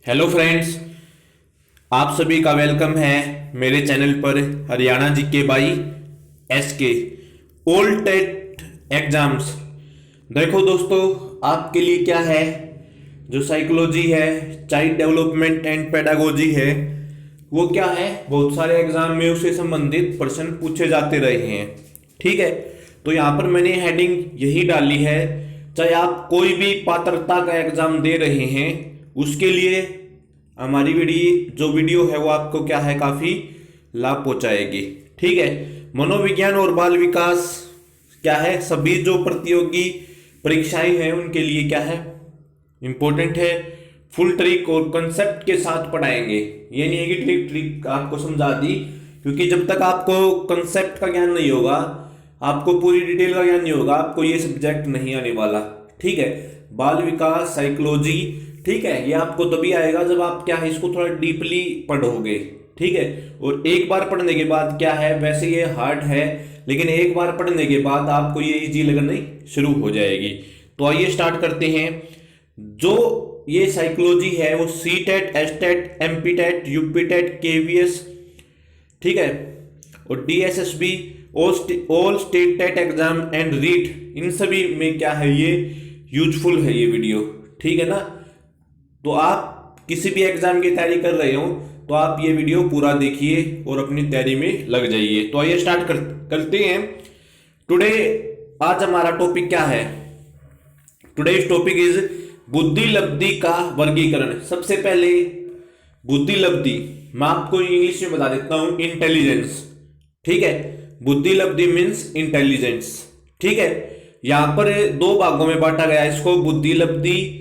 Hello friends, आप सभी का वेलकम है मेरे चैनल पर Haryana GK by SK old TET exams. देखो दोस्तों, आपके लिए क्या है, जो साइकोलॉजी है, चाइल्ड डेवलपमेंट एंड पेडागोजी है, वो क्या है, बहुत सारे एग्जाम में उससे संबंधित प्रश्न पूछे जाते रहे हैं। ठीक है, तो यहाँ पर मैंने हेडिंग यही डाली है, चाहे आप कोई भी पात्रता का एग्जाम दे रहे हैं उसके लिए हमारी वीडियो है वो आपको क्या है, काफी लाभ पहुंचाएगी। ठीक है, मनोविज्ञान और बाल विकास क्या है, सभी जो प्रतियोगी परीक्षाएं हैं उनके लिए क्या है, इंपॉर्टेंट है। फुल ट्रिक और कंसेप्ट के साथ पढ़ाएंगे, ये नहीं है कि ट्रिक ट्रिक आपको समझा दी, क्योंकि जब तक आपको कंसेप्ट का ज्ञान नहीं होगा, आपको पूरी डिटेल का ज्ञान नहीं होगा, आपको ये सब्जेक्ट नहीं आने वाला। ठीक है, बाल विकास साइकोलॉजी, ठीक है, ये आपको तभी आएगा जब आप क्या है, इसको थोड़ा डीपली पढ़ोगे। ठीक है, और एक बार पढ़ने के बाद क्या है, वैसे ये हार्ड है लेकिन एक बार पढ़ने के बाद आपको ये इजी लगनी शुरू हो जाएगी। तो आइए स्टार्ट करते हैं। जो ये साइकोलॉजी है वो C TET, S TET, MP TET, UP TET, KVS, ठीक है, और DSSB, all state TET exam and REET, इन सभी में क्या है, ये यूजफुल है ये वीडियो। ठीक है ना, तो आप किसी भी एग्जाम की तैयारी कर रहे हो तो आप ये वीडियो पूरा देखिए और अपनी तैयारी में लग जाइए। तो आइए स्टार्ट करते हैं। टुडे, आज हमारा टॉपिक क्या है, टुडेज टॉपिक इज बुद्धि लब्धि का वर्गीकरण। सबसे पहले बुद्धि लब्धि मैं आपको इंग्लिश में बता देता हूं, इंटेलिजेंस। ठीक है, बुद्धि लब्धि मीन्स इंटेलिजेंस। ठीक है, यहां पर दो भागों में बांटा गया इसको, बुद्धि लब्धि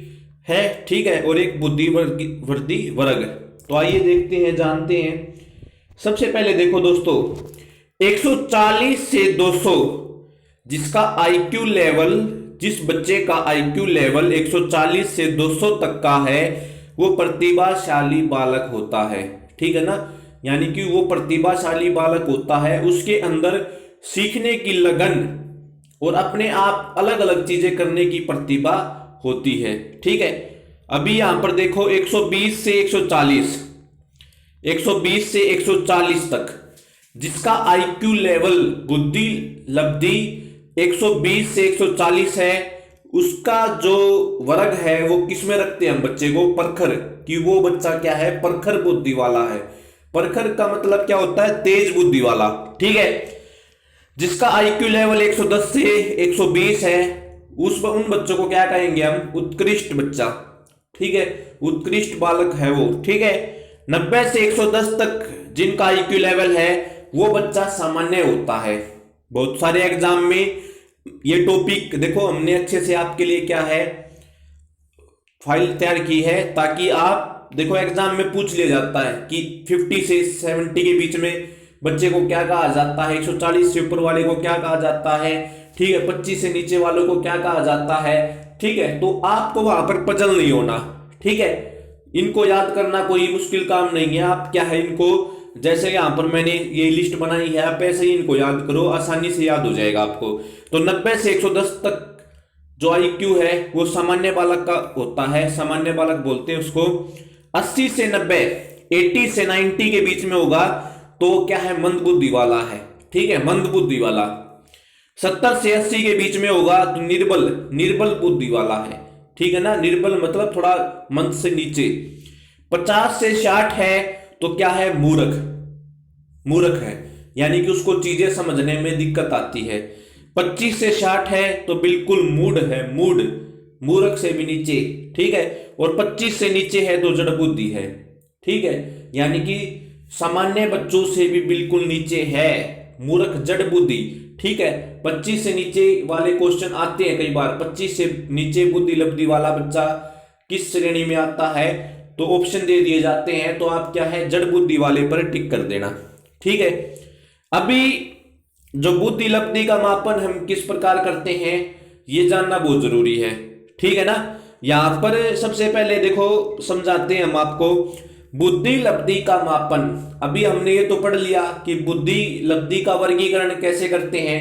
है, ठीक है, और एक बुद्धि वृद्धि वर्ग। तो आइए देखते हैं, जानते हैं। सबसे पहले देखो दोस्तों, 140 से 200, जिसका आईक्यू लेवल, जिस बच्चे का आईक्यू लेवल 140 से 200 तक का है वो प्रतिभाशाली बालक होता है। ठीक है ना, यानी कि वो प्रतिभाशाली बालक होता है, उसके अंदर सीखने की लगन और अपने आप अलग अलग चीजें करने की प्रतिभा होती है। ठीक है, अभी यहां पर देखो 120 से 140, 120 से 140 तक जिसका आईक्यू लेवल बुद्धि लब्धि 120 से 140 है, उसका जो वर्ग है वो किसमें रखते हैं हम बच्चे को, परखर, कि वो बच्चा क्या है, परखर बुद्धि वाला है। परखर का मतलब क्या होता है, तेज बुद्धि वाला। ठीक है, जिसका आईक्यू लेवल 110 से 120 है, उन बच्चों को क्या कहेंगे हम, उत्कृष्ट बच्चा। ठीक है, उत्कृष्ट बालक है वो। ठीक है, 90 से 110 तक जिनका आईक्यू लेवल है वो बच्चा सामान्य होता है। बहुत सारे एग्जाम में ये टॉपिक देखो, हमने अच्छे से आपके लिए क्या है, फाइल तैयार की है, ताकि आप देखो एग्जाम में पूछ लिया जाता है कि 50 से 70 के बीच में बच्चे को क्या कहा जाता है, 140 से ऊपर वाले को क्या कहा जाता है, ठीक है, 25 से नीचे वालों को क्या कहा जाता है। ठीक है, तो आपको वहां पर पजल नहीं होना। ठीक है, इनको याद करना कोई मुश्किल काम नहीं है। आप क्या है, इनको जैसे यहां पर मैंने ये लिस्ट बनाई है, आप ऐसे ही इनको याद करो, आसानी से याद हो जाएगा आपको। तो 90 से 110 तक जो आईक्यू है वो सामान्य बालक का होता है, सामान्य बालक बोलते हैं उसको। 80 से 90, 80 से 90 के बीच में होगा तो क्या है, मंद बुद्धि वाला है। ठीक है, मंद बुद्धि वाला। 70 से 80 के बीच में होगा तो निर्बल बुद्धि वाला है। ठीक है ना, निर्बल मतलब थोड़ा मंद से नीचे। 50 से 60 है तो क्या है, मूर्ख है, यानी कि उसको चीजें समझने में दिक्कत आती है। 25 से 60 है तो बिल्कुल मूड है, मूर्ख से भी नीचे। ठीक है, और 25 से नीचे है तो जड़ बुद्धि है। ठीक है, यानी कि सामान्य बच्चों से भी बिल्कुल नीचे है, मूर्ख जड़ बुद्धि। ठीक है, 25 से नीचे वाले क्वेश्चन आते हैं कई बार, 25 से नीचे बुद्धि लब्धि वाला बच्चा किस श्रेणी में आता है, तो ऑप्शन दे दिए जाते हैं, तो आप क्या है, जड़ बुद्धि वाले पर टिक कर देना। ठीक है, अभी जो बुद्धि लब्धि का मापन हम किस प्रकार करते हैं ये जानना बहुत जरूरी है। ठीक है ना, यहां पर सबसे पहले देखो समझाते हैं हम आपको बुद्धि लब्धि का मापन। अभी हमने ये तो पढ़ लिया कि बुद्धि लब्धि का वर्गीकरण कैसे करते हैं।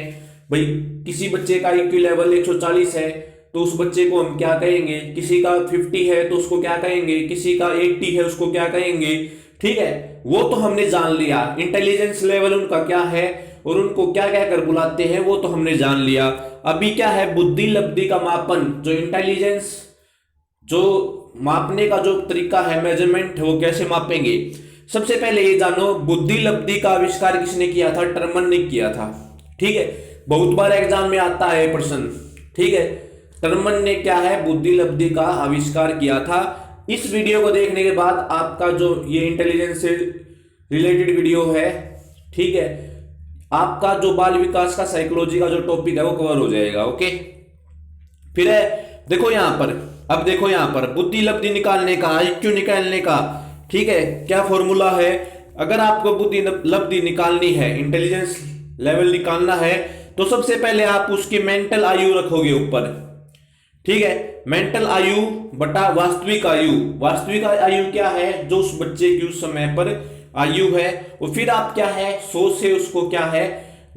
भाई किसी बच्चे का आईक्यू लेवल 140 है तो उस बच्चे को हम क्या कहेंगे, किसी का 50 है तो उसको क्या कहेंगे, किसी का 80 है उसको क्या कहेंगे। ठीक है, वो तो हमने जान लिया, इंटेलिजेंस लेवल उनका क्या है और उनको क्या क्या कर बुलाते हैं वो तो हमने जान लिया। अभी क्या है, बुद्धि लब्धि का मापन, जो इंटेलिजेंस, जो मापने का जो तरीका है, मेजरमेंट, वो कैसे मापेंगे। सबसे पहले ये जानो, बुद्धि लब्धि का आविष्कार किसने किया था, टर्मन ने किया था। ठीक है, बहुत बार एग्जाम में आता है प्रश्न। ठीक है, टर्मन ने क्या है, बुद्धि लब्धि का आविष्कार किया था। इस वीडियो को देखने के बाद आपका जो ये इंटेलिजेंस से रिलेटेड वीडियो है, ठीक है, आपका जो बाल विकास का साइकोलॉजी का जो टॉपिक है वो कवर हो जाएगा। ओके, फिर है देखो यहां पर, अब देखो यहां पर बुद्धि लब्धि निकालने का, आईक्यू निकालने का, ठीक है, क्या फॉर्मूला है। अगर आपको बुद्धि लब्धि निकालनी है, इंटेलिजेंस लेवल निकालना है, तो सबसे पहले आप उसकी मेंटल आयु रखोगे ऊपर। ठीक है, मेंटल आयु बटा वास्तविक आयु। वास्तविक आयु क्या है, जो उस बच्चे की उस समय पर आयु है, और फिर आप क्या है 100 से उसको क्या है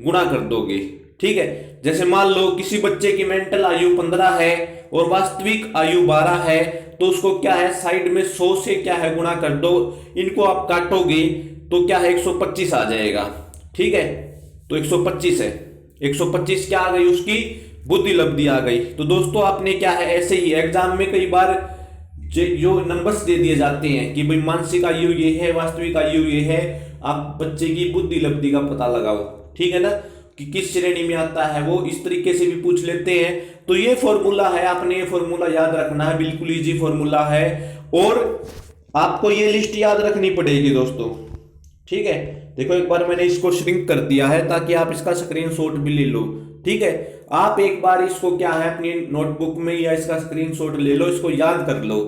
गुणा कर दोगे। ठीक है, जैसे मान लो किसी बच्चे की मेंटल आयु 15 है और वास्तविक आयु 12 है, तो उसको क्या है साइड में 100 से क्या है गुणा कर दो। इनको आप काटोगे तो क्या है 125 आ जाएगा। ठीक है, तो 125 है, 125 क्या आ गई, उसकी बुद्धि लब्धि आ गई। तो दोस्तों आपने क्या है, ऐसे ही एग्जाम में कई बार जो नंबर्स दे दिए जाते हैं कि भाई मानसिक आयु ये है, वास्तविक आयु ये है, आप बच्चे की बुद्धि लब्धि का पता लगाओ। ठीक है ना, कि किस श्रेणी में आता है, वो इस तरीके से भी पूछ लेते हैं। तो ये फॉर्मूला है, आपने ये फॉर्मूला याद रखना है, बिल्कुल इजी फॉर्मूला है, और आपको ये लिस्ट याद रखनी पड़ेगी दोस्तों। ठीक है, देखो एक बार मैंने इसको श्रिंक कर दिया है ताकि आप इसका स्क्रीनशॉट भी ले लो। ठीक है, आप एक बार इसको क्या है अपनी नोटबुक में या इसका स्क्रीनशॉट ले लो, इसको याद कर लो।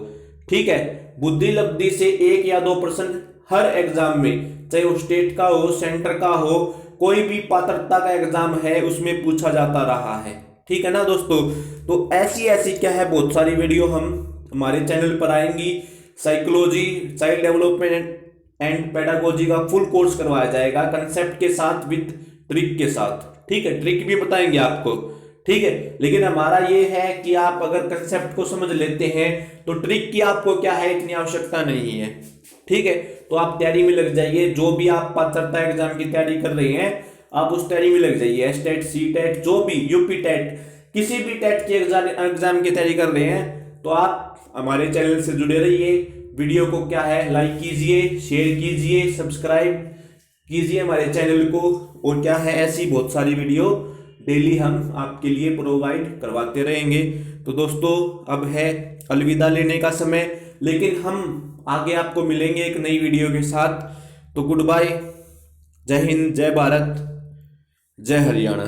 ठीक है, बुद्धि लब्धि से 1 या 2 प्रश्न हर एग्जाम में, चाहे वो स्टेट का हो, सेंटर का हो, कोई भी पात्रता का एग्जाम है उसमें पूछा जाता रहा है। ठीक है ना दोस्तों, तो ऐसी ऐसी क्या है बहुत सारी वीडियो हम हमारे चैनल पर आएंगी। Psychology, child development and pedagogy का फुल कोर्स करवाया जाएगा, कंसेप्ट के साथ विद ट्रिक के साथ। ठीक है, ट्रिक भी बताएंगे आपको। ठीक है, लेकिन हमारा ये है कि आप अगर कंसेप्ट को समझ लेते हैं तो ट्रिक की आपको क्या है इतनी आवश्यकता नहीं है। ठीक है, तो आप तैयारी में लग जाइए, जो भी आप पात्रता एग्जाम की तैयारी कर रहे हैं आप उस तैयारी में लग जाइए। एसटेट, सी टेट, जो भी यूपी टेट, किसी भी टेट के एग्जाम की तैयारी कर रहे हैं तो आप हमारे चैनल से जुड़े रहिए। वीडियो को क्या है लाइक कीजिए, शेयर कीजिए, सब्सक्राइब कीजिए हमारे चैनल को, और क्या है ऐसी बहुत सारी वीडियो डेली हम आपके लिए प्रोवाइड करवाते रहेंगे। तो दोस्तों अब है अलविदा लेने का समय, लेकिन हम आगे आपको मिलेंगे एक नई वीडियो के साथ। तो गुड बाय, जय हिंद, जय भारत, जय हरियाणा।